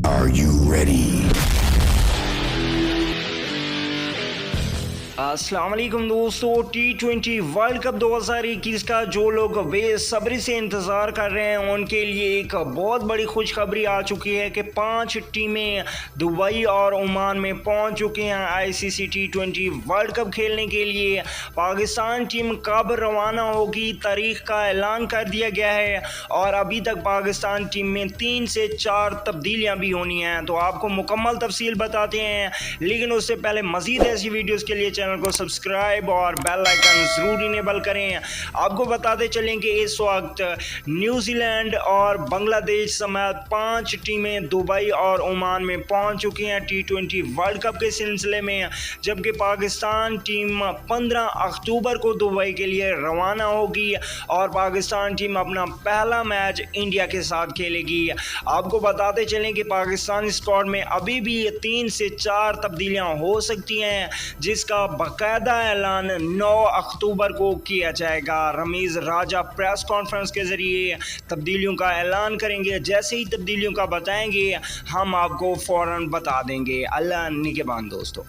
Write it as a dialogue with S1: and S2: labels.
S1: Are you ready?
S2: अस्सलाम वालेकुम दोस्तों, T20 वर्ल्ड कप 2021 का जो लोग बेसब्री से इंतज़ार कर रहे हैं उनके लिए एक बहुत बड़ी खुशखबरी आ चुकी है कि 5 टीमें दुबई और ओमान में पहुंच चुकी हैं ICC T20 वर्ल्ड कप खेलने के लिए। पाकिस्तान टीम कब रवाना होगी, तारीख का ऐलान कर दिया गया है और अभी तक पाकिस्तान टीम में 3 से 4 तब्दीलियां भी होनी हैं, तो आपको मुकम्मल तफसील बताते हैं। लेकिन उससे पहले मज़ीद ऐसी वीडियोज़ के लिए चैनल को सब्सक्राइब और बेल आइकन ज़रूर इनेबल करें। आपको बताते चलें कि इस वक्त न्यूजीलैंड और बांग्लादेश समेत 5 टीमें दुबई और ओमान में पहुंच चुकी हैं T20 वर्ल्ड कप के सिलसिले में, जबकि पाकिस्तान टीम 15 अक्टूबर को दुबई के लिए रवाना होगी और पाकिस्तान टीम अपना पहला मैच इंडिया के साथ खेलेगी। आपको बताते चलें कि पाकिस्तान स्क्वाड में अभी भी 3 से 4 तब्दीलियां हो सकती हैं, जिसका बाकायदा ऐलान 9 अक्टूबर को किया जाएगा। रमीज़ राजा प्रेस कॉन्फ्रेंस के ज़रिए तब्दीलियों का ऐलान करेंगे। जैसे ही तब्दीलियों का बताएंगे हम आपको फ़ौरन बता देंगे। अल्लाह निगहबान दोस्तों।